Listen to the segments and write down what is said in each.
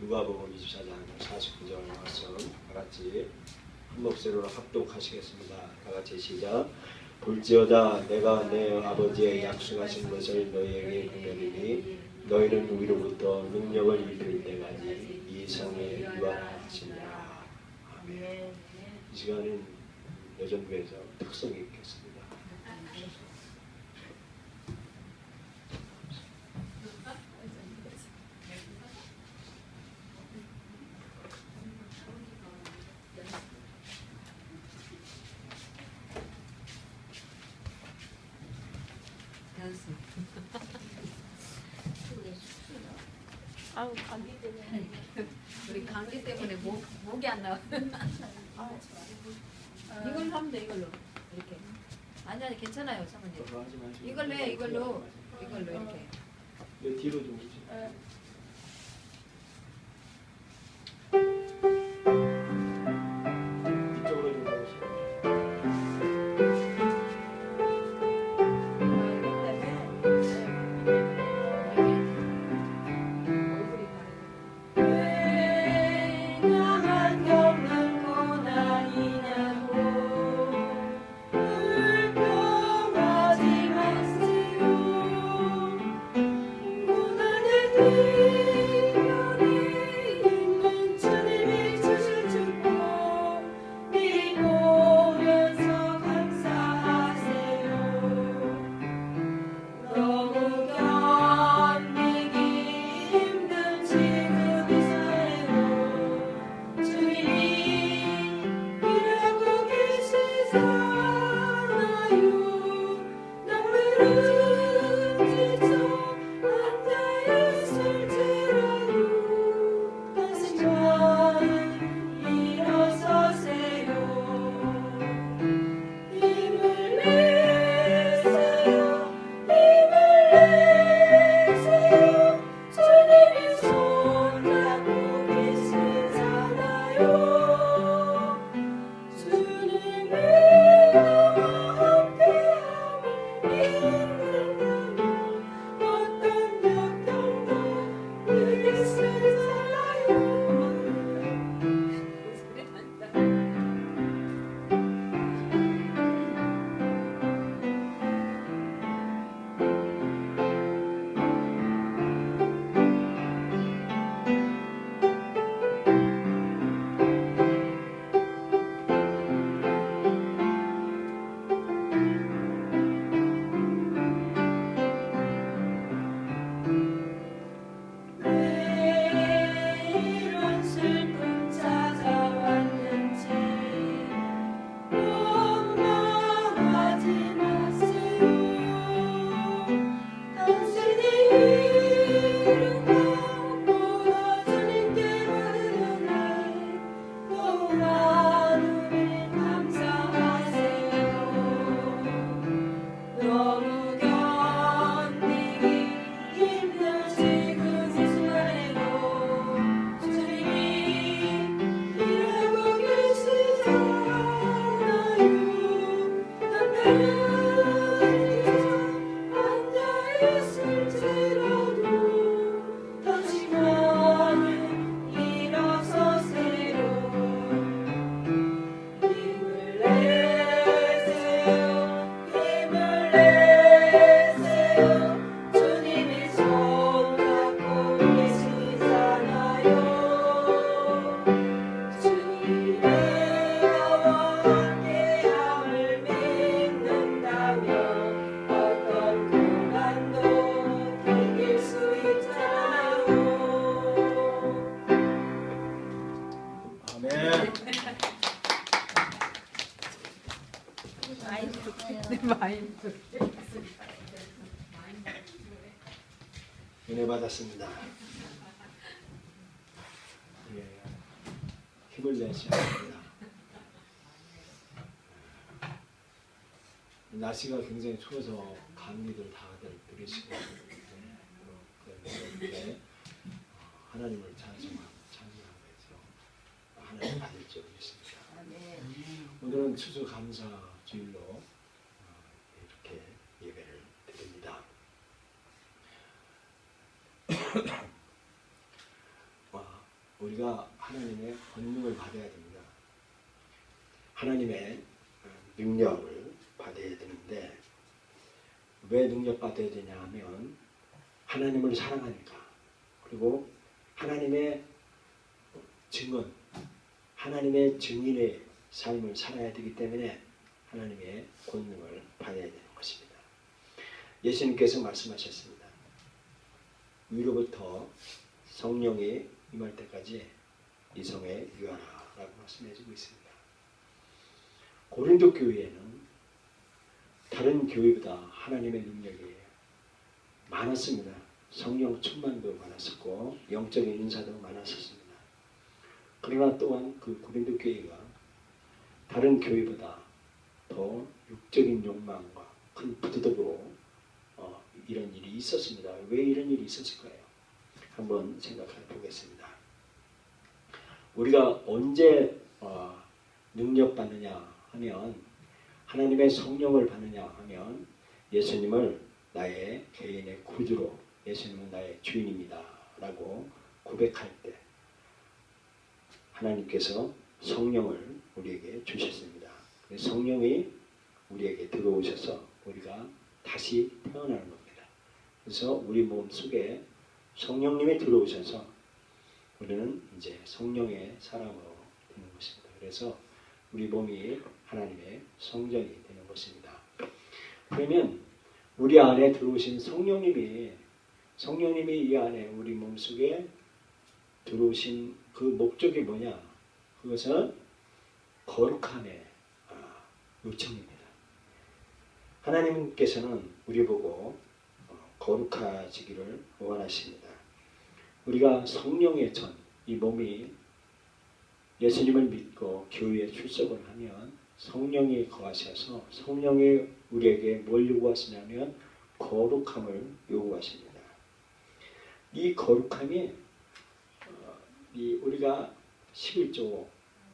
누가복음 24장 49절 말씀 다같이 한 목소리로 합독하시겠습니다. 다같이 시작. 볼지어다 내가 내 아버지의 약속하신 것을 너희에게 보내리니 너희는 위로부터 능력을 입을 때까지 이 성에 유하하시니라. 아멘. 이 시간은 여전교회에서 특성이 있겠습니다. 아우 감기 때문에 우리 감기 때문에 목이 안 나와. 이걸로 하면 돼. 이걸로 이렇게. 아니 괜찮아요 사모님. 이걸로 해. 이걸로 이렇게. 내 뒤로 좀 오지. 이쪽으로 좀 가보시죠. 내 마인드. 은혜 받았습니다. 예, 힘을 내셔야 합니다. 날씨가 굉장히 추워서 감기들 다들 들으시고 그런데 하나님을 찬송하고 해서 하나님 받을 줄 믿습니다. 오늘은 추수감사 주일로 이렇게 예배를 드립니다. 우리가 하나님의 권능을 받아야 됩니다. 하나님의 능력을 받아야 되는데 왜 능력 받아야 되냐 하면 하나님을 사랑하니까, 그리고 하나님의 증언, 하나님의 증인의 삶을 살아야 되기 때문에 하나님의 권능을 받아야 되는 것입니다. 예수님께서 말씀하셨습니다. 위로부터 성령이 임할 때까지 이 성에 유하라라고 말씀해주고 있습니다. 고린도 교회에는 다른 교회보다 하나님의 능력이 많았습니다. 성령 충만도 많았었고 영적인 인사도 많았었습니다. 그러나 또한 그 고린도 교회가 다른 교회보다 더 육적인 욕망과 큰 부도덕으로 이런 일이 있었습니다. 왜 이런 일이 있었을까요? 한번 생각해 보겠습니다. 우리가 언제 능력 받느냐 하면, 하나님의 성령을 받느냐 하면 예수님을 나의 개인의 구주로, 예수님은 나의 주인입니다 라고 고백할 때 하나님께서 성령을 우리에게 주셨습니다. 성령이 우리에게 들어오셔서 우리가 다시 태어나는 겁니다. 그래서 우리 몸 속에 성령님이 들어오셔서 우리는 이제 성령의 사람으로 되는 것입니다. 그래서 우리 몸이 하나님의 성전이 되는 것입니다. 그러면 우리 안에 들어오신 성령님이 이 안에 우리 몸속에 들어오신 그 목적이 뭐냐? 그것은 거룩함의 요청입니다. 하나님께서는 우리 보고 거룩하시기를 원하십니다. 우리가 성령의 전, 이 몸이 예수님을 믿고 교회에 출석을 하면 성령이 거하셔서 성령이 우리에게 뭘 요구하시냐면 거룩함을 요구하십니다. 이 거룩함이 우리가 11조,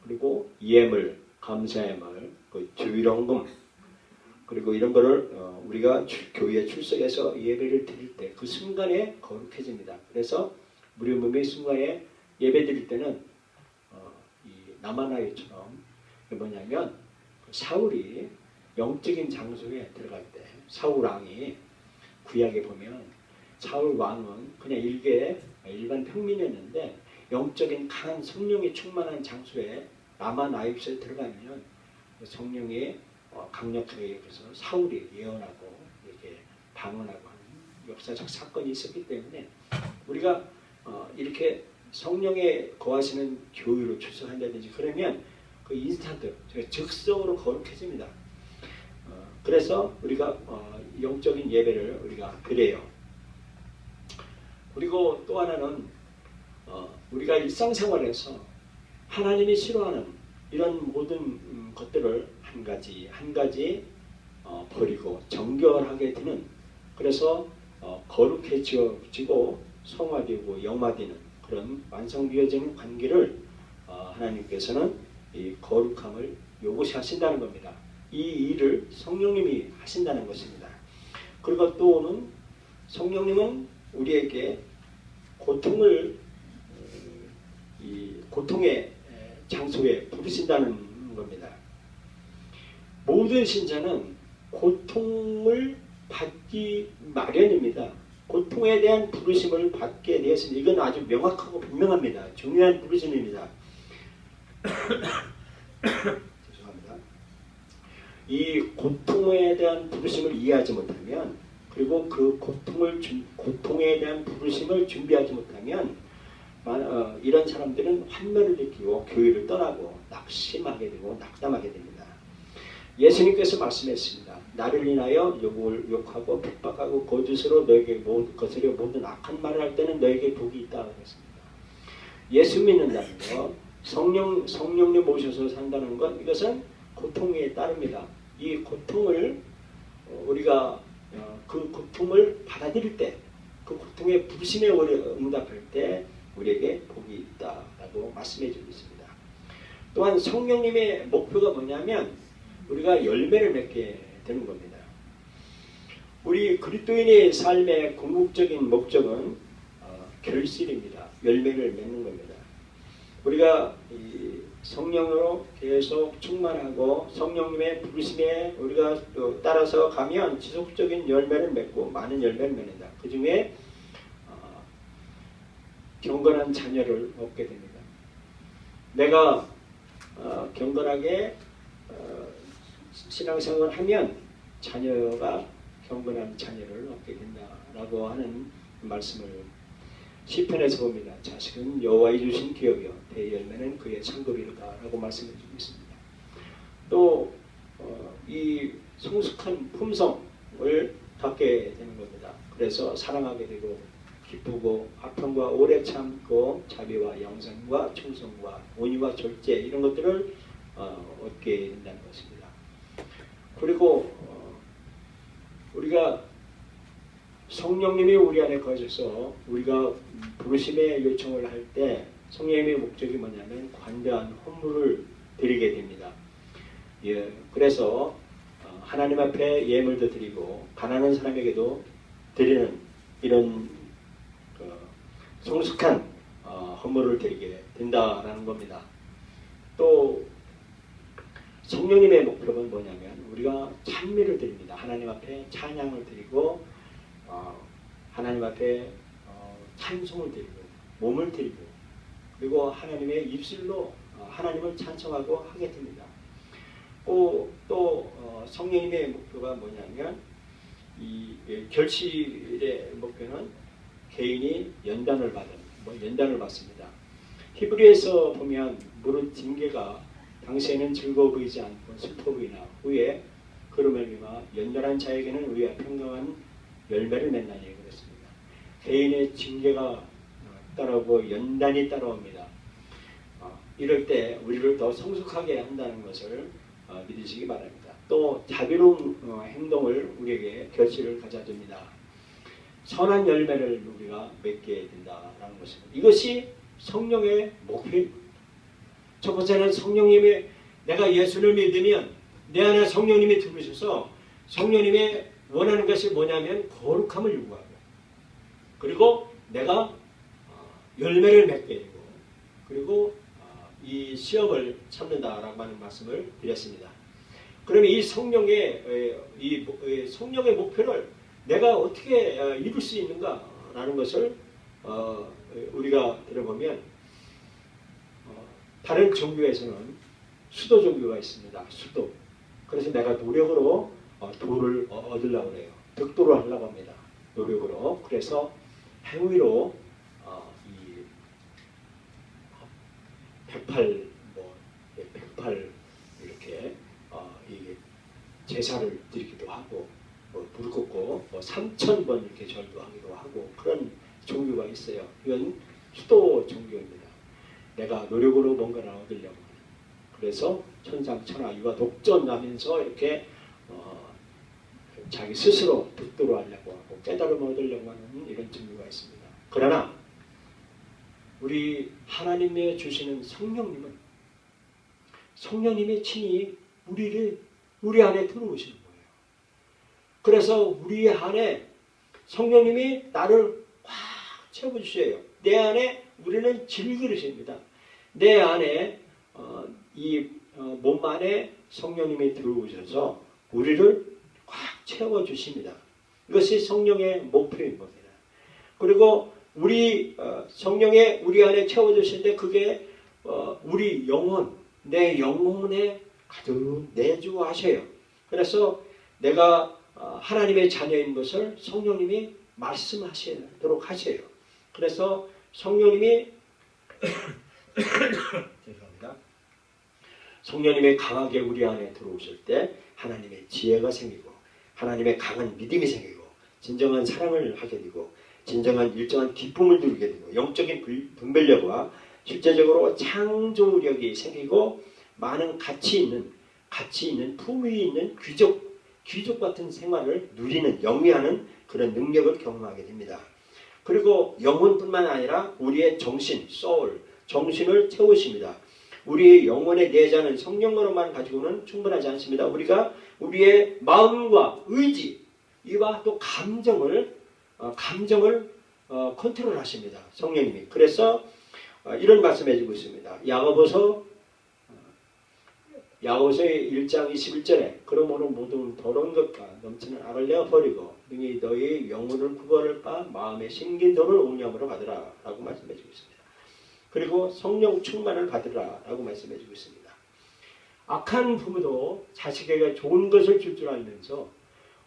그리고 예물, 감사예물, 그 주일헌금, 그리고 이런 거를 우리가 교회에 출석해서 예배를 드릴 때 그 순간에 거룩해집니다. 그래서 우리 몸의 순간에 예배 드릴 때는 이 나마나이처럼 뭐냐면 사울이 영적인 장소에 들어갈 때, 사울 왕이 구약에 보면 사울 왕은 그냥 일반 평민이었는데 영적인 강한 성령이 충만한 장소에 나마나이스에 들어가면 성령이 강력하게, 그래서 사울이 예언하고 이렇게 방언하고 하는 역사적 사건이 있었기 때문에 우리가 이렇게 성령에 거하시는 교회로 출석한다든지 그러면 그 인스턴트, 즉석으로 거룩해집니다. 그래서 우리가 영적인 예배를 우리가 드려요. 그리고 또 하나는 우리가 일상생활에서 하나님이 싫어하는 이런 모든 것들을 한 가지 버리고 정결하게 되는, 그래서 거룩해지고 성화되고 영화되는 그런 완성되어지는 관계를 하나님께서는 이 거룩함을 요구하신다는 겁니다. 이 일을 성령님이 하신다는 것입니다. 그리고 또는 성령님은 우리에게 고통을 이 고통의 장소에 부르신다는 겁니다. 모든 신자는 고통을 받기 마련입니다. 고통에 대한 부르심을 받게 되었습니다. 이건 아주 명확하고 분명합니다. 중요한 부르심입니다. 죄송합니다. 이 고통에 대한 부르심을 이해하지 못하면, 그리고 그 고통에 대한 부르심을 준비하지 못하면 이런 사람들은 환멸을 느끼고 교회를 떠나고 낙심하게 되고 낙담하게 됩니다. 예수님께서 말씀했습니다. 나를 인하여 욕하고 핍박하고 거짓으로 너에게 거스려 모든 악한 말을 할 때는 너에게 복이 있다 그랬습니다. 예수 믿는다는 것, 성령님 모셔서 산다는 것, 이것은 고통에 따릅니다. 이 고통을 우리가 그 고통을 받아들일 때, 그 고통의 부르심에 응답할 때 우리에게 복이 있다라고 말씀해 주고 있습니다. 또한 성령님의 목표가 뭐냐면 우리가 열매를 맺게 되는 겁니다. 우리 그리스도인의 삶의 궁극적인 목적은 결실입니다. 열매를 맺는 겁니다. 우리가 이 성령으로 계속 충만하고 성령님의 부르심에 우리가 따라서 가면 지속적인 열매를 맺고 많은 열매를 맺는다. 그 중에 경건한 자녀를 얻게 됩니다. 내가 경건하게 신앙생활을 하면 자녀가 경건한 자녀를 얻게 된다라고 하는 말씀을 시편에서 봅니다. 자식은 여호와의 주신 기업이요 대열매는 그의 상급이로다라고 말씀해 주고 있습니다. 또 이 성숙한 품성을 갖게 되는 겁니다. 그래서 사랑하게 되고 기쁘고 아픔과 오래 참고 자비와 양선과 충성과 온유와 절제 이런 것들을 얻게 된다는 것입니다. 그리고 우리가 성령님이 우리 안에 거하셔서 우리가 부르심의 요청을 할 때 성령님의 목적이 뭐냐면 관대한 헌물을 드리게 됩니다. 예, 그래서 하나님 앞에 예물도 드리고 가난한 사람에게도 드리는 이런 성숙한 헌물을 드리게 된다라는 겁니다. 또 성령님의 목표는 뭐냐면 우리가 찬미를 드립니다. 하나님 앞에 찬양을 드리고 하나님 앞에 찬송을 드리고 몸을 드리고 그리고 하나님의 입술로 하나님을 찬송하고 하게 됩니다. 또 성령님의 목표가 뭐냐면 이 결실의 목표는 개인이 연단을 받습니다. 히브리에서 보면 무릇 징계가 당시에는 즐거워 보이지 않고 슬퍼 보이나 후에 그로 말미암아 연단한 자에게는 의와 평강한 열매를 맺나니 그랬습니다. 개인의 징계가 따라오고 연단이 따라옵니다. 이럴 때 우리를 더 성숙하게 한다는 것을 믿으시기 바랍니다. 또 자비로운 행동을 우리에게 결실을 가져줍니다. 선한 열매를 우리가 맺게 된다는 것입니다. 이것이 성령의 목표입니다. 첫 번째는 성령님의 내가 예수를 믿으면 내 안에 성령님이 들으셔서 성령님의 원하는 것이 뭐냐면 거룩함을 요구하고 그리고 내가 열매를 맺게 되고 그리고 이 시험을 참는다라고 하는 말씀을 드렸습니다. 그러면 이 성령의 목표를 내가 어떻게 이룰 수 있는가라는 것을 우리가 들어보면 다른 종교에서는 수도 종교가 있습니다. 수도. 그래서 내가 노력으로 도를 얻으려고 해요. 득도를 하려고 합니다. 노력으로. 그래서 행위로 이 108 이렇게 이 제사를 드리기도 하고 무릎 꿇고 3000번 이렇게 절도하기도 하고 그런 종교가 있어요. 이건 수도 종교입니다. 내가 노력으로 뭔가를 얻으려고 하는. 그래서 천상천하 유아 독전하면서 이렇게 자기 스스로 득도를 하려고 하고 깨달음을 얻으려고 하는 이런 종교가 있습니다. 그러나 우리 하나님의 주시는 성령님이 친히 우리 안에 들어오시는 거예요. 그래서 우리 안에 성령님이 나를 꽉 채워주셔요. 내 안에 우리는 질그릇입니다. 내 안에 이 몸 안에 성령님이 들어오셔서 우리를 꽉 채워주십니다. 이것이 성령의 목표인 겁니다. 그리고 성령의 우리 안에 채워주실 때 그게 우리 영혼, 내 영혼에 가득 내주하셔요. 그래서 내가 하나님의 자녀인 것을 성령님이 말씀하시도록 하세요. 그래서 성령님이 죄송합니다. 성령님이 강하게 우리 안에 들어오실 때 하나님의 지혜가 생기고 하나님의 강한 믿음이 생기고 진정한 사랑을 하게 되고 진정한 일정한 기쁨을 누리게 되고 영적인 분별력과 실제적으로 창조력이 생기고 많은 가치 있는 품위 있는 귀족 같은 생활을 누리는 영위하는 그런 능력을 경험하게 됩니다. 그리고 영혼뿐만 아니라 우리의 정신, soul, 정신을 채우십니다. 우리의 영혼의 내자는 성령으로만 가지고는 충분하지 않습니다. 우리가 우리의 마음과 의지, 이와 또 감정을 컨트롤하십니다. 성령님이. 그래서 이런 말씀해주고 있습니다. 야고보서의 1장 21절에 그러므로 모든 더러운 것과 넘치는 악을 내어 버리고 능히 너희 영혼을 구원할 바 마음에 심긴 돌을 옹념으로 받으라 라고 말씀해주고 있습니다. 그리고 성령 충만을 받으라 라고 말씀해주고 있습니다. 악한 부모도 자식에게 좋은 것을 줄 줄 알면서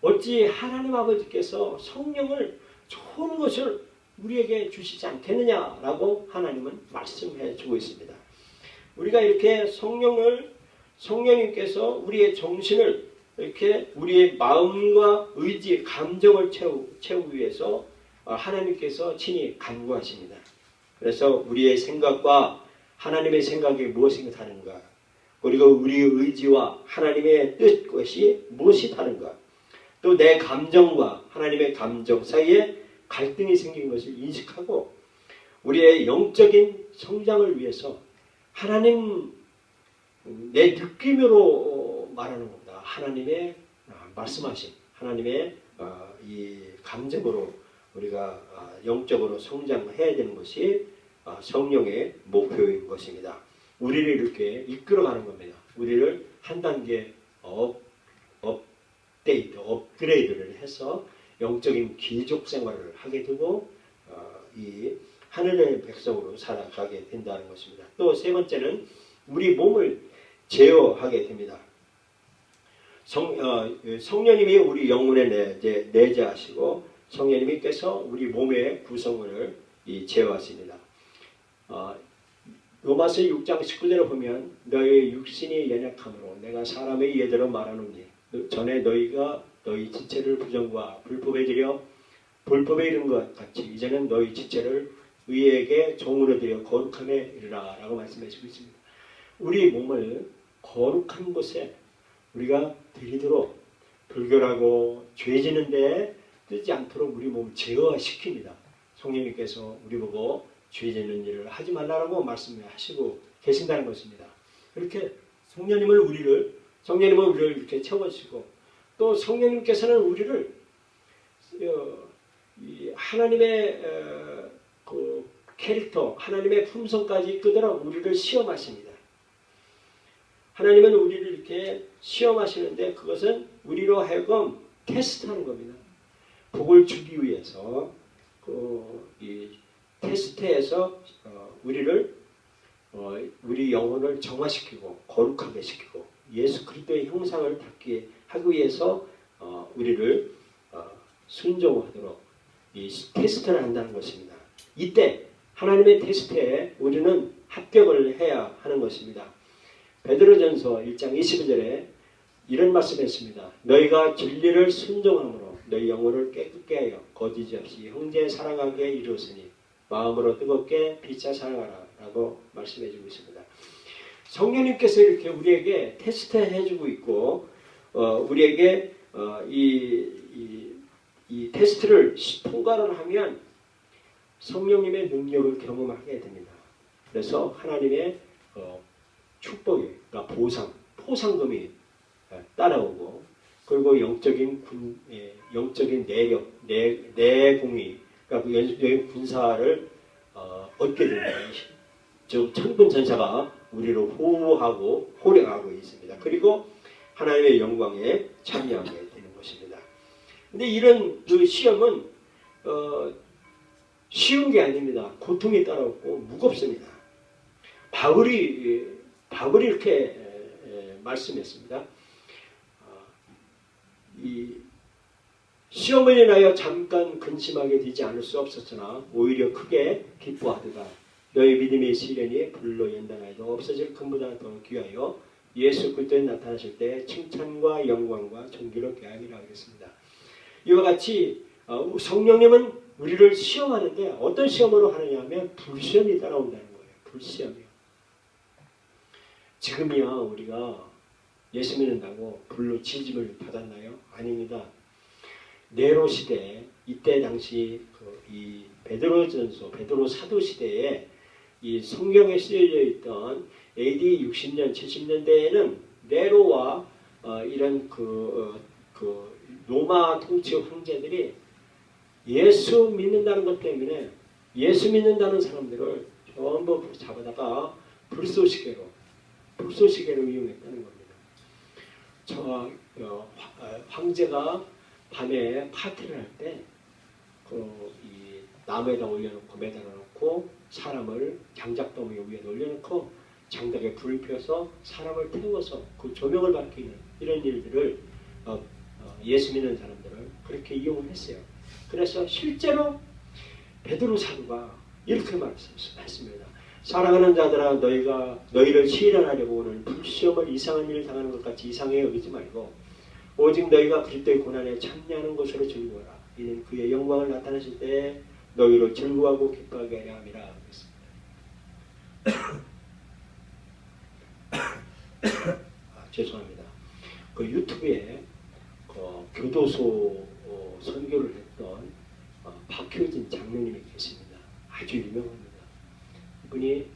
어찌 하나님 아버지께서 성령을 좋은 것을 우리에게 주시지 않겠느냐라고 하나님은 말씀해 주고 있습니다. 우리가 이렇게 성령님께서 우리의 정신을 이렇게 우리의 마음과 의지, 감정을 채우기 위해서 하나님께서 친히 간구하십니다. 그래서 우리의 생각과 하나님의 생각이 무엇이 다른가? 그리고 우리의 의지와 하나님의 뜻것이 무엇이 다른가? 또 내 감정과 하나님의 감정 사이에 갈등이 생긴 것을 인식하고 우리의 영적인 성장을 위해서 하나님 내 느낌으로 말하는 겁니다. 하나님의 말씀하신 하나님의 이 감정으로 우리가 영적으로 성장해야 되는 것이 성령의 목표인 것입니다. 우리를 이렇게 이끌어가는 겁니다. 우리를 한 단계 업그레이드를 해서 영적인 귀족 생활을 하게 되고 이 하늘의 백성으로 살아가게 된다는 것입니다. 또 세 번째는 우리 몸을 제어하게 됩니다. 성령님이 우리 영혼에 내재하시고 성령님께서 우리 몸의 구성을 제어하십니다. 로마서 6장 19절에 보면 너희 육신이 연약함으로 내가 사람의 예대로 말하노니 전에 너희가 너희 지체를 부정과 불법에 들여 불법에 이른 것 같이 이제는 너희 지체를 의에게 종으로 들여 거룩함에 이르라 라고 말씀해 주고 있습니다. 우리 몸을 거룩한 곳에 우리가 들이도록 불결하고 죄지는 데에 뜨지 않도록 우리 몸을 제어시킵니다. 성령님께서 우리 보고 죄지는 일을 하지 말라고 말씀하시고 계신다는 것입니다. 이렇게 성령님은 우리를 이렇게 채워주시고 또 성령님께서는 우리를 하나님의 그 캐릭터, 하나님의 품성까지 이끌도록 우리를 시험하십니다. 하나님은 우리를 이렇게 시험하시는데 그것은 우리로 하여금 테스트하는 겁니다. 복을 주기 위해서 이 테스트에서 우리 영혼을 정화시키고 거룩하게 시키고 예수 그리스도의 형상을 닮게 하기 위해서 우리를 순종하도록 이 테스트를 한다는 것입니다. 이때 하나님의 테스트에 우리는 합격을 해야 하는 것입니다. 베드로전서 1장 22절에 이런 말씀했습니다. 너희가 진리를 순종함으로 너희 영혼을 깨끗게 하여 거짓 없이 형제 사랑하게 이루었으니 마음으로 뜨겁게 피차 사랑하라 라고 말씀해 주고 있습니다. 성령님께서 이렇게 우리에게 테스트해 주고 있고 우리에게 이 테스트를 통과를 하면 성령님의 능력을 경험하게 됩니다. 그래서 하나님의 축복이, 그러니까 포상금이 따라오고 그리고 영적인 내력, 내공이, 그러니까 그 영적인 군사를 얻게 됩니다. 즉 천군 천사가 우리를 호하고 호령하고 있습니다. 그리고 하나님의 영광에 참여하게 되는 것입니다. 근데 이런 그 시험은 쉬운 게 아닙니다. 고통이 따라오고 무겁습니다. 바울이 이렇게 말씀했습니다. 이 시험을 인하여 잠깐 근심하게 되지 않을 수 없었으나 오히려 크게 기뻐하다가 너희 믿음의 시련이 불로 연단하여도 없어질 금보다 더 귀하여 예수 그리스도에 나타나실 때 칭찬과 영광과 존귀롭게 함이라 그랬습니다. 이와 같이 성령님은 우리를 시험하는데 어떤 시험으로 하느냐 하면 불시험이 따라온다는 거예요. 불시험이요. 지금이야 우리가 예수 믿는다고 불로 지짐을 받았나요? 아닙니다. 네로 시대 이때 당시 이 베드로전서 베드로 사도 시대에 이 성경에 쓰여져 있던 AD 60년 70년대에는 네로와 이런 로마 통치 황제들이 예수 믿는다는 것 때문에 예수 믿는다는 사람들을 전부 잡아다가 불쏘시개로 이용했다는 겁니다. 황제가 밤에 파티를 할 때 이 나무에다 올려놓고 매달아놓고 사람을 장작더미 위에 올려놓고 장작에 불을 피워서 사람을 태워서 그 조명을 밝히는 이런 일들을 예수 믿는 사람들을 그렇게 이용을 했어요. 그래서 실제로 베드로 사도가 이렇게 말했습니다. 사랑하는 자들아 너희를 시련하려고 오는 불시험을 이상한 일을 당하는 것 같이 이상하게 여기지 말고 오직 너희가 그리스도의 고난에 참여하는 것으로 즐거워라. 이는 그의 영광을 나타내실 때 너희로 즐거워하고 기뻐하게 하려 함이라. 죄송합니다. 그 유튜브에 교도소 선교를 했던 박효진 장로님이 계십니다. 아주 유명합니다. 이분이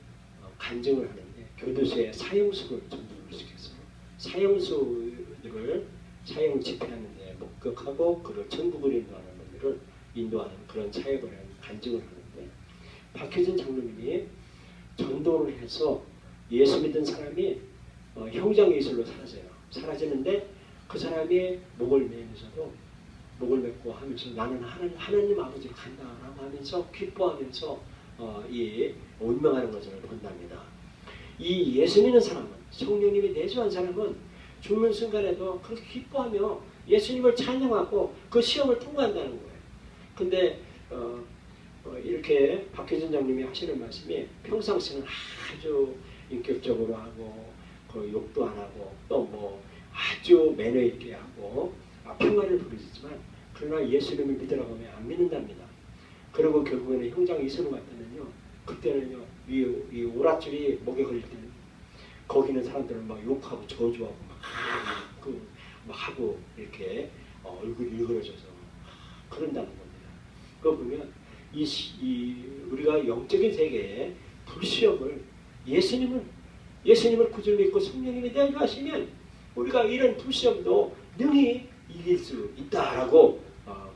간증을 하는데 교도소에 사형수를 전도를 시켜서 사형수들을 사형 집행하는데 목격하고 그를 천국을 인도하는 분들을 인도하는 그런 사역을 하는 간증을 하는데 박효진 장로님이 전도를 해서 예수 믿은 사람이 형장 예술로 사라지는데 그 사람이 목을 맺고 하면서 나는 하나님 아버지로 간다라고 하면서 기뻐하면서 이 운명하는 것을 본답니다. 이 예수 믿는 사람은 성령님이 내주한 사람은 죽는 순간에도 그렇게 기뻐하며 예수님을 찬양하고 그 시험을 통과한다는 거예요. 근데 이렇게 박효진 장님이 하시는 말씀이 평상시는 아주 인격적으로 하고 그 욕도 안 하고 또 뭐 아주 매너 있게 하고 평화를 부르지만 그러나 예수님을 믿으라고 하면 안 믿는답니다. 그리고 결국에는 형장 이수로 갔다면요. 그때는요. 이 오랏줄이 목에 걸릴 때는 거기 있는 사람들은 막 욕하고 저주하고 막 하고 이렇게 얼굴이 일그러져서 그런다는 겁니다. 그거 보면 우리가 영적인 세계에 불시험을 예수님을 구주로 믿고 성령님이 대하시면 우리가 이런 불시험도 능히 이길 수 있다라고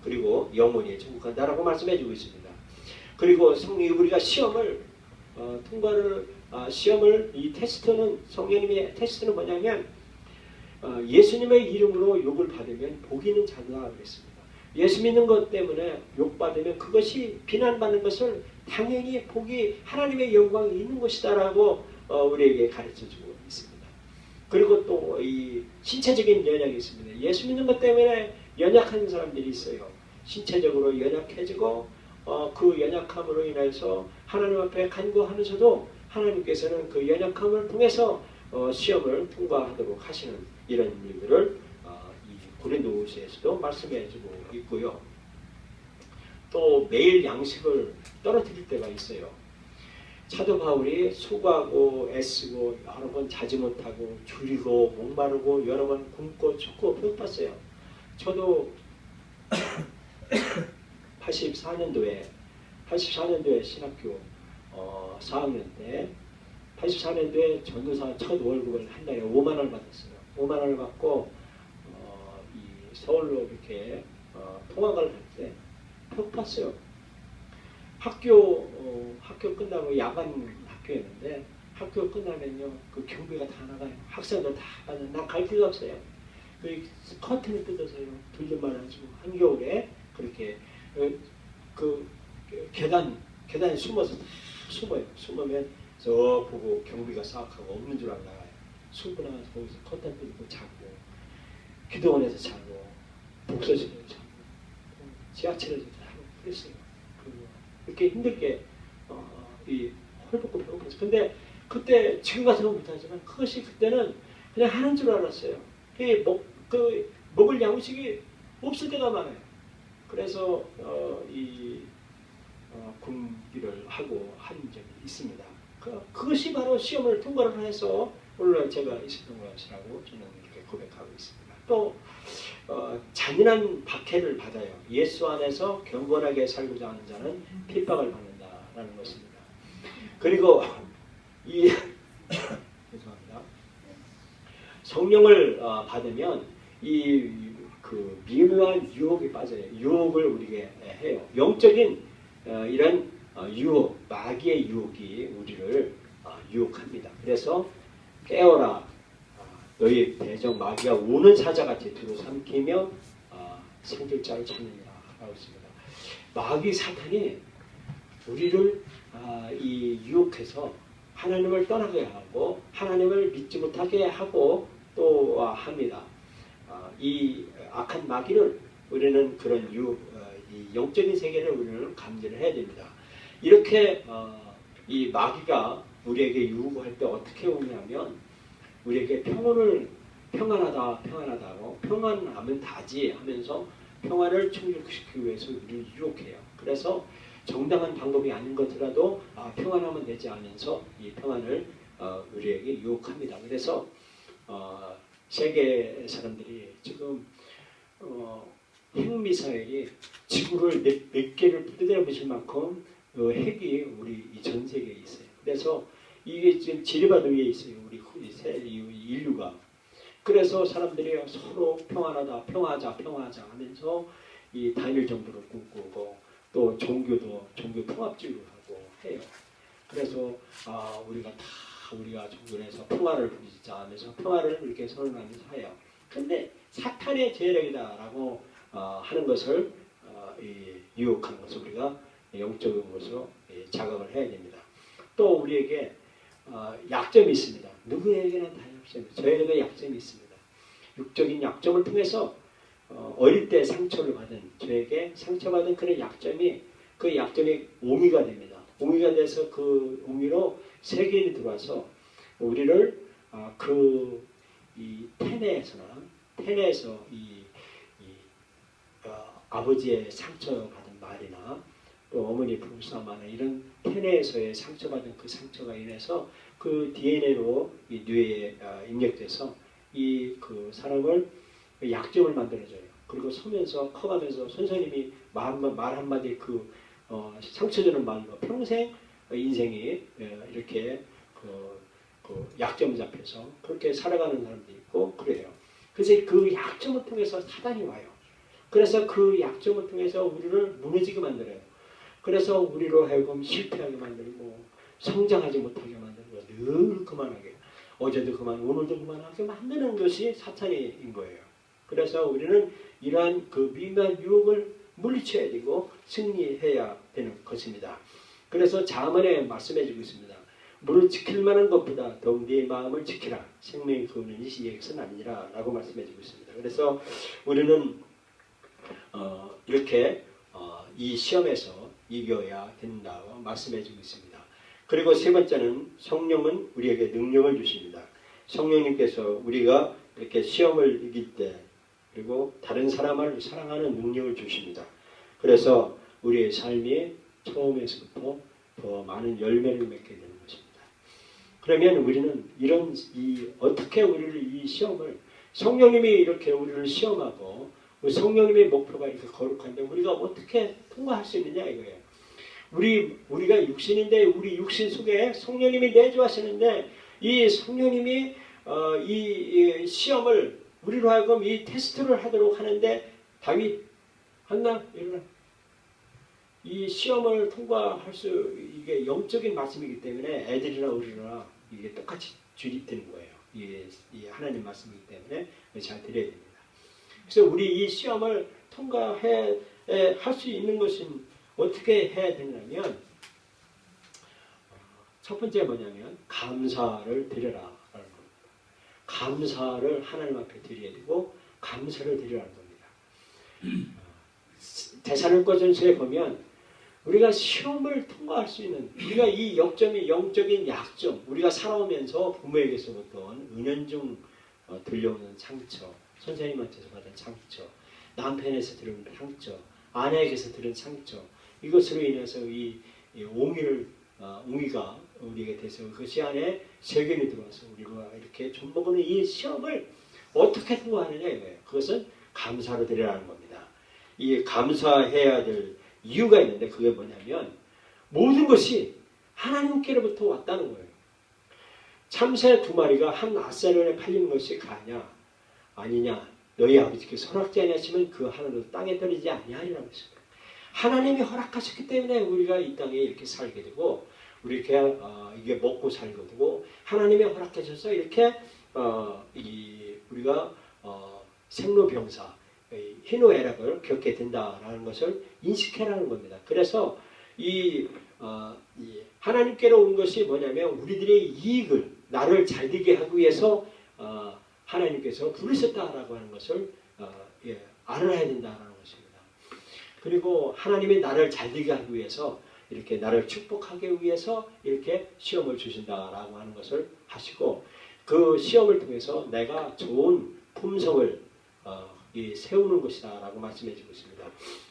그리고 영원히 천국 간다라고 말씀해주고 있습니다. 그리고 우리가 시험을 이 테스트는 성령님의 테스트는 뭐냐면 예수님의 이름으로 욕을 받으면 복이 있는 자다 그랬습니다. 예수 믿는 것 때문에 욕 받으면 그것이 비난받는 것을 당연히 복이 하나님의 영광이 있는 것이다라고 우리에게 가르쳐주고 있습니다. 그리고 또 이 신체적인 연약이 있습니다. 예수 믿는 것 때문에 연약한 사람들이 있어요. 신체적으로 연약해지고 그 연약함으로 인해서 하나님 앞에 간구하면서도 하나님께서는 그 연약함을 통해서 시험을 통과하도록 하시는 이런 일들을 이 고린도후서에서도 말씀해주고 있고요. 또 매일 양식을 떨어뜨릴 때가 있어요. 사도 바울이 수고하고 애쓰고 여러 번 자지 못하고 줄이고 목마르고 여러 번 굶고 춥고 배고팠어요. 저도 84년도에 신학교 4학년 때 84년도에 전도사 첫 월급을 한 달에 5만 원을 받았어요. 5만 원을 받고 이 서울로 이렇게 통학을 할 때 배고팠어요. 학교 끝나고 야간 학교였는데 학교 끝나면요 그 경비가 다 나가요. 학생들 다 빠져. 나 갈 데가 없어요. 그 커튼을 뜯어서요 돌려만 가지고 한겨울에 그렇게 그 계단에 숨어요. 숨으면 저 보고 경비가 싹하고 없는 줄 알고 나가요. 숨고 나가서 거기서 커튼 뜯고 자고 기도원에서 자고 독서실에서 자고 지하철에서 자고 그랬어요. 이렇게 힘들게 이 헐벗고 배고팠어요. 근데 그때 지금 같으면 못하지만 그것이 그때는 그냥 하는 줄 알았어요. 먹을 양식이 없을 때가 많아요. 그래서 굶기를 하고 한 적이 있습니다. 그것이 바로 시험을 통과를 해서 오늘날 제가 있었던 것이라고 저는 이렇게 고백하고 있습니다. 또 잔인한 박해를 받아요. 예수 안에서 경건하게 살고자 하는 자는 핍박을 받는다라는 것입니다. 그리고 죄송합니다. 성령을 받으면 그 미묘한 유혹에 빠져요. 유혹을 우리에게 해요. 영적인 이런 유혹, 마귀의 유혹이 우리를 유혹합니다. 그래서 깨어라, 너희 대적 마귀가 우는 사자같이 두루 삼키며 생길 자를 찾느니라 라고 했습니다. 마귀 사탄이 우리를 유혹해서 하나님을 떠나게 하고 하나님을 믿지 못하게 하고 또 합니다. 이 악한 마귀를 우리는 그런 이 영적인 세계를 우리는 감지를 해야 됩니다. 이렇게 이 마귀가 우리에게 유혹할 때 어떻게 오냐면 우리에게 평안하다고 평안하면 다지 하면서 평안을 충족시키기 위해서 우리를 유혹해요. 그래서 정당한 방법이 아닌 것이라도 평안하면 되지 하면서 이 평안을 우리에게 유혹합니다. 그래서 세계 사람들이 지금 핵미사일이 지구를 몇 개를 부대대어 보실 만큼 핵이 우리 전 세계에 있어요. 그래서 이게 지금 지뢰바다 위에 있어요. 우리 인류가. 그래서 사람들이 서로 평안하다, 평화하자 평화하자 하면서 이 단일 정부를 꿈꾸고 또 종교 통합주의를 하고 해요. 그래서 우리가 종교에서 평화를 부리자 하면서 평화를 이렇게 선언하면서 해요. 그런데 사탄의 재력이다라고 하는 것을 유혹하는 것을 우리가 영적인 것으로 자각을 해야 됩니다. 또 우리에게 약점이 있습니다. 누구에게는 다 약점이 있습니다. 저에게도 약점이 있습니다. 육적인 약점을 통해서 어릴 때 상처를 받은 저에게 상처받은 그런 약점이 그 약점이 옹이가 됩니다. 옹이가 돼서 그 옹이로 세계인이 들어와서 우리를 이 텐에서 아버지의 상처받은 말이나 또 어머니 부부싸움하는 이런 텐에서의 상처받은 그 상처가 인해서 그 DNA로 이 뇌에 입력돼서 그 사람을 약점을 만들어줘요. 그리고 서면서 커가면서 선생님이 말 한마디 상처 주는 말로 평생 인생이 이렇게 그 약점 잡혀서 그렇게 살아가는 사람도 있고 그래요. 그래서 그 약점을 통해서 사단이 와요. 그래서 그 약점을 통해서 우리를 무너지게 만들어요. 그래서 우리로 하여금 실패하게 만들고 성장하지 못하게 만들고 늘 그만하게 어제도 그만 오늘도 그만하게 만드는 것이 사탄인 거예요. 그래서 우리는 이러한 그 미묘한 유혹을 물리쳐야 되고 승리해야 되는 것입니다. 그래서 잠언에 말씀해주고 있습니다. 무릇 지킬 만한 것보다 더욱 네 마음을 지키라. 생명의 그우는 이 것은 아니라 라고 말씀해주고 있습니다. 그래서 우리는 이렇게 이 시험에서 이겨야 된다고 말씀해주고 있습니다. 그리고 세 번째는 성령은 우리에게 능력을 주십니다. 성령님께서 우리가 이렇게 시험을 이길 때 그리고 다른 사람을 사랑하는 능력을 주십니다. 그래서 우리의 삶이 처음에서부터 더 많은 열매를 맺게 되는 것입니다. 그러면 우리는 어떻게 우리를 이 시험을 성령님이 이렇게 우리를 시험하고 성령님의 목표가 이렇게 거룩한데 우리가 어떻게 통과할 수 있느냐 이거예요. 우리가 육신인데 우리 육신 속에 성령님이 내주하시는데 이 성령님이 이 시험을 우리로 하여금 이 테스트를 하도록 하는데 다윗 한나 일어나 이 시험을 통과할 이게 영적인 말씀이기 때문에 애들이나 우리나 이게 똑같이 주립되는 거예요. 이 하나님 말씀이기 때문에 잘 드려야 됩니다. 그래서 우리 이 시험을 통과할 수 있는 것은 어떻게 해야 되냐면 첫 번째 뭐냐면 감사를 드려라. 감사를 하나님 앞에 드려야 되고 감사를 드리라는 겁니다. 데살로니가전서에 보면 우리가 시험을 통과할 수 있는 우리가 이 역점이 영적인 약점 우리가 살아오면서 부모에게서부터 은연중 들려오는 상처, 선생님한테서 받은 상처, 남편에서 들은 상처, 아내에게서 들은 상처, 이것으로 인해서 이 옹이가 우리에게 돼서 그것이 안에 세균이 들어와서 우리가 이렇게 좀먹는 이 시험을 어떻게 통과하느냐 이거예요. 그것은 감사로 드리라는 겁니다. 이 감사해야 될 이유가 있는데 그게 뭐냐면 모든 것이 하나님께로부터 왔다는 거예요. 참새 2마리가 한 아사련에 팔리는 것이 가냐 아니냐 너희 아버지께서 허락지 아니하시면 그 하늘로 땅에 떨어지지 아니하리라고 했습니다. 하나님이 허락하셨기 때문에 우리가 이 땅에 이렇게 살게 되고 우리가 이게 먹고 살게 되고 하나님이 허락하셔서 이렇게 우리가 생로병사 희노애락을 겪게 된다라는 것을 인식해라는 겁니다. 그래서 이 하나님께로 온 것이 뭐냐면 우리들의 이익을 나를 잘되게 하기 위해서 하나님께서 부르셨다라고 하는 것을 알아야 된다라는 것입니다. 그리고 하나님이 나를 잘되게 하기 위해서 이렇게 나를 축복하기 위해서 이렇게 시험을 주신다라고 하는 것을 하시고 그 시험을 통해서 내가 좋은 품성을 세우는 것이다 라고 말씀해 주고 있습니다.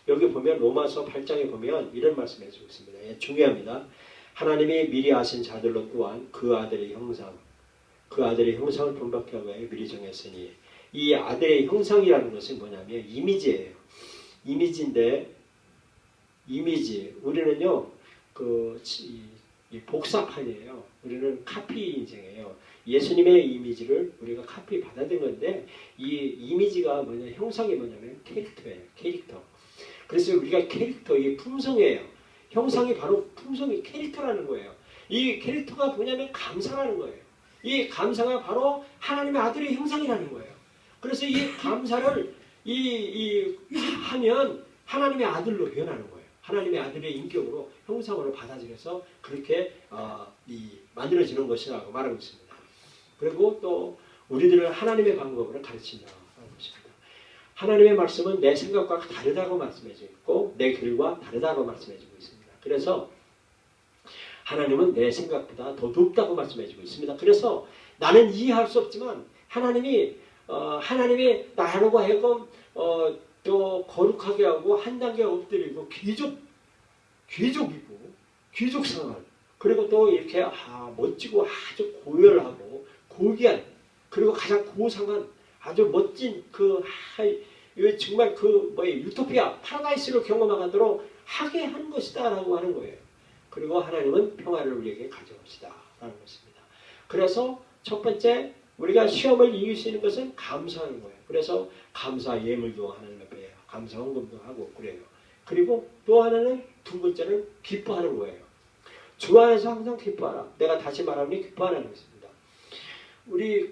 여기 보면 로마서 8장에 보면 이런 말씀해 주고 있습니다. 예, 중요합니다. 하나님이 미리 아신 자들로 또한 그 아들의 형상을 본받게 하기 위해 미리 정했으니 이 아들의 형상이라는 것은 뭐냐면 이미지예요. 이미지인데 이미지 우리는요 이 복사판이에요. 우리는 카피 인생이에요. 예수님의 이미지를 우리가 카피 받아든 건데 이 이미지가 뭐냐 형상이 뭐냐면 캐릭터예요. 캐릭터. 그래서 우리가 캐릭터 이 품성이에요. 형상이 바로 품성이 캐릭터라는 거예요. 이 캐릭터가 뭐냐면 감사라는 거예요. 이 감사가 바로 하나님의 아들의 형상이라는 거예요. 그래서 이 감사를 하면 하나님의 아들로 변하는 거예요. 하나님의 아들의 인격으로 형상으로 받아들여서 그렇게 만들어지는 것이라고 말하고 있습니다. 그리고 또 우리들을 하나님의 방법으로 가르친다고 것입니다. 하나님의 말씀은 내 생각과 다르다고 말씀해주고 있고 내 길과 다르다고 말씀해주고 있습니다. 그래서 하나님은 내 생각보다 더 높다고 말씀해주고 있습니다. 그래서 나는 이해할 수 없지만 하나님이 나라고 하여금 또 거룩하게 하고 한 단계 엎드리고 귀족이고 귀족생활 그리고 또 이렇게 멋지고 아주 고열하고 고귀한 그리고 가장 고상한 아주 멋진 정말 유토피아 파라다이스를 경험하도록 하게 한 것이다라고 하는 거예요. 그리고 하나님은 평화를 우리에게 가져오시다라는 것입니다. 그래서 첫 번째 우리가 시험을 이길 수 있는 것은 감사하는 거예요. 그래서 감사 예물도 하나님 앞에 감사 헌금도 하고 그래요. 그리고 또 하나는 두 번째는 기뻐하는 거예요. 주 안에서 항상 기뻐하라. 내가 다시 말하니 기뻐하라는 것입니다. 우리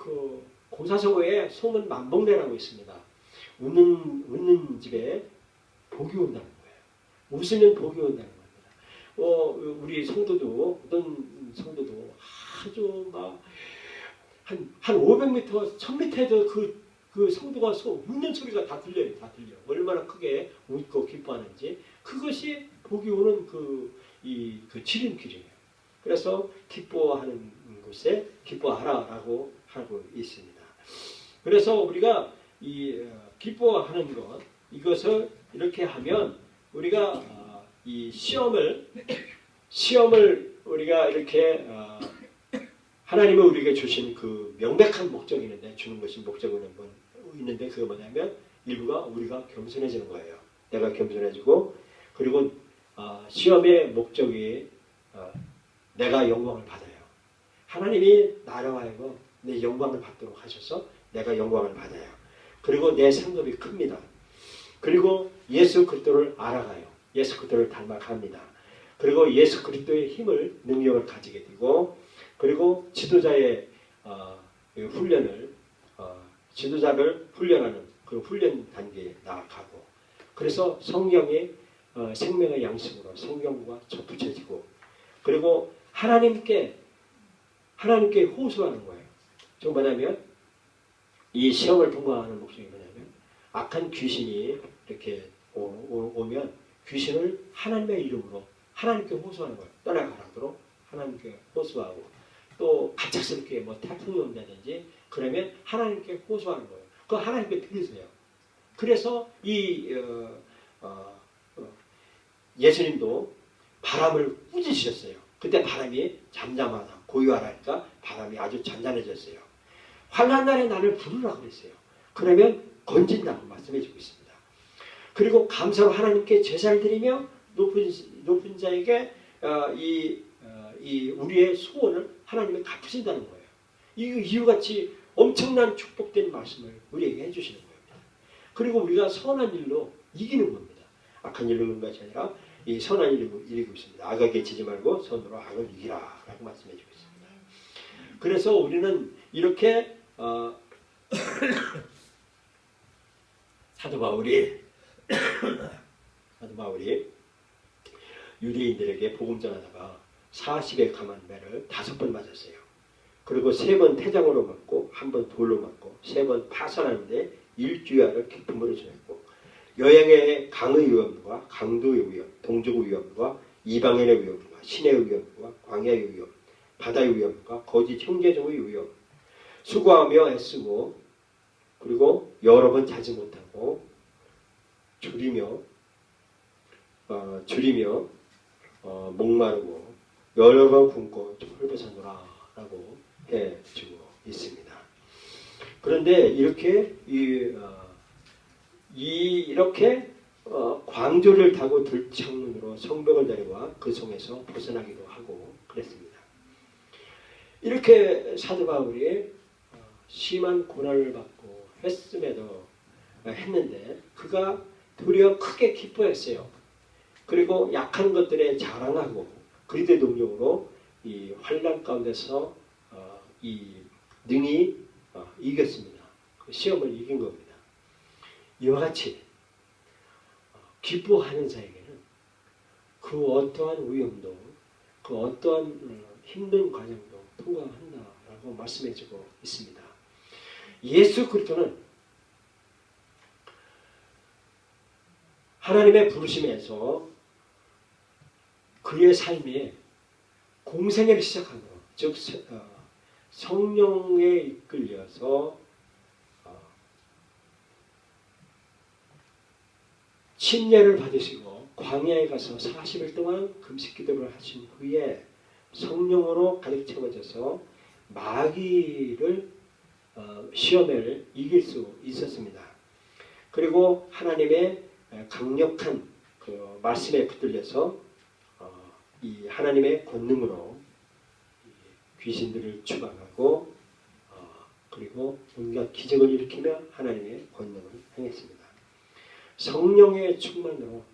고사성어에 소문 만복내라고 있습니다. 웃는 집에 복이 온다는 거예요. 웃으면 복이 온다는 겁니다. 우리 성도도 어떤 성도도 아주 한 500m, 1000m에도 그 성도가 웃는 소리가 다 들려요. 다 들려. 얼마나 크게 웃고 기뻐하는지. 그것이 복이 오는 그 지름길이에요. 그래서 기뻐하는 곳에 기뻐하라라고 하고 있습니다. 그래서 우리가 이 기뻐하는 것, 이것을 이렇게 하면 우리가 이 시험을 우리가 이렇게 하나님은 우리에게 주신 그 명백한 목적이 있는데 주는 것이 목적이 있는데 그게 뭐냐면 일부가 우리가 겸손해지는 거예요. 내가 겸손해지고 그리고 시험의 목적이 내가 영광을 받아요. 하나님이 나로 하여금 내 영광을 받도록 하셔서 내가 영광을 받아요. 그리고 내 상급이 큽니다. 그리고 예수 그리스도를 알아가요. 예수 그리스도를 닮아갑니다. 그리고 예수 그리스도의 힘을 능력을 가지게 되고 그리고 지도자의 지도자를 훈련하는 그 훈련 단계에 나아가고 그래서 성령의 생명의 양식으로 성령과 접붙여지고 그리고 하나님께 호소하는 거예요. 즉 뭐냐면 이 시험을 통과하는 목적이 뭐냐면 악한 귀신이 이렇게 오면 귀신을 하나님의 이름으로 하나님께 호소하는 거예요. 떠나가라도록 하나님께 호소하고 또 갑작스럽게 뭐 태풍이 온다든지 그러면 하나님께 호소하는 거예요. 그 하나님께 들으세요. 그래서 이 예수님도 바람을 꾸짖으셨어요. 그때 바람이 잠잠하다 고요하라니까 바람이 아주 잔잔해졌어요. 환난 날에 나를 부르라 그랬어요. 그러면 건진다고 말씀해 주고 있습니다. 그리고 감사로 하나님께 제사를 드리며 높은 자에게 이 우리의 소원을 하나님이 갚으신다는 거예요. 이유같이 엄청난 축복된 말씀을 우리에게 해주시는 겁니다. 그리고 우리가 선한 일로 이기는 겁니다. 악한 일로 이기는 것이 아니라 이 선한 일로 이기고 있습니다. 악에게 지지 말고 선으로 악을 이기라 라고 말씀해 주고 있습니다. 그래서 우리는 이렇게 사도 바울이 유대인들에게 복음 전하다가 40의 감한 매를 5번 맞았어요. 그리고 3번 태장으로 맞고 1번 돌로 맞고 3번 파산하는데 일주야를 기쁨으로 전했고 여행의 강의 위험과 강도의 위험, 동족의 위험과 이방인의 위험과 신의 위험과 광야의 위험, 바다의 위험과 거짓 형제종의 위험, 수고하며 애쓰고 그리고 여러 번 자지 못하고 줄이며 목마르고 여러 번 굶고 헐벗어노라 라고 해주고 있습니다. 그런데 이렇게 이렇게 광조를 타고 들창문으로 성벽을 내려와 그 성에서 벗어나기도 하고 그랬습니다. 이렇게 사도 바울이 심한 고난을 받고 했는데 그가 도리어 크게 기뻐했어요. 그리고 약한 것들에 자랑하고 그리스도의 능력으로 이 환난 가운데서 이 능히 이겼습니다. 그 시험을 이긴 겁니다. 이와 같이 기뻐하는 자에게는 그 어떠한 위험도 그 어떠한 힘든 과정도 통과한다라고 말씀해주고 있습니다. 예수 그리스도는 하나님의 부르심에서 그의 삶에 공생애를 시작한 것, 즉 성령에 이끌려서 침례를 받으시고 광야에 가서 40일 동안 금식 기도를 하신 후에 성령으로 가득 채워져서 마귀를 시험을 이길 수 있었습니다. 그리고 하나님의 강력한 그 말씀에 붙들려서 이 하나님의 권능으로 귀신들을 추방하고 그리고 온갖 기적을 일으키며 하나님의 권능을 행했습니다. 성령의 충만으로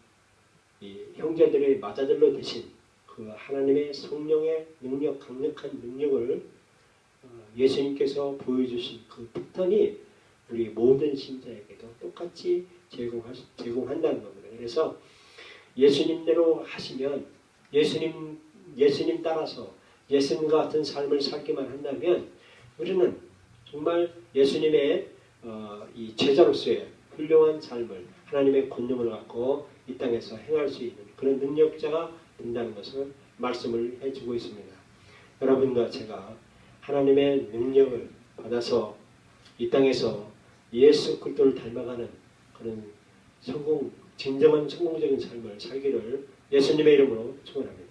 이 형제들의 맞아들로 되신 그 하나님의 성령의 능력, 강력한 능력을 예수님께서 보여주신 그 패턴이 우리 모든 신자에게도 똑같이 제공한다는 겁니다. 그래서 예수님대로 하시면 예수님 따라서 예수님과 같은 삶을 살기만 한다면 우리는 정말 예수님의 이 제자로서의 훌륭한 삶을 하나님의 권능을 갖고 이 땅에서 행할 수 있는 그런 능력자가 된다는 것을 말씀을 해주고 있습니다. 여러분과 제가 하나님의 능력을 받아서 이 땅에서 예수 그리스도를 닮아가는 그런 진정한 성공적인 삶을 살기를 예수님의 이름으로 축원합니다.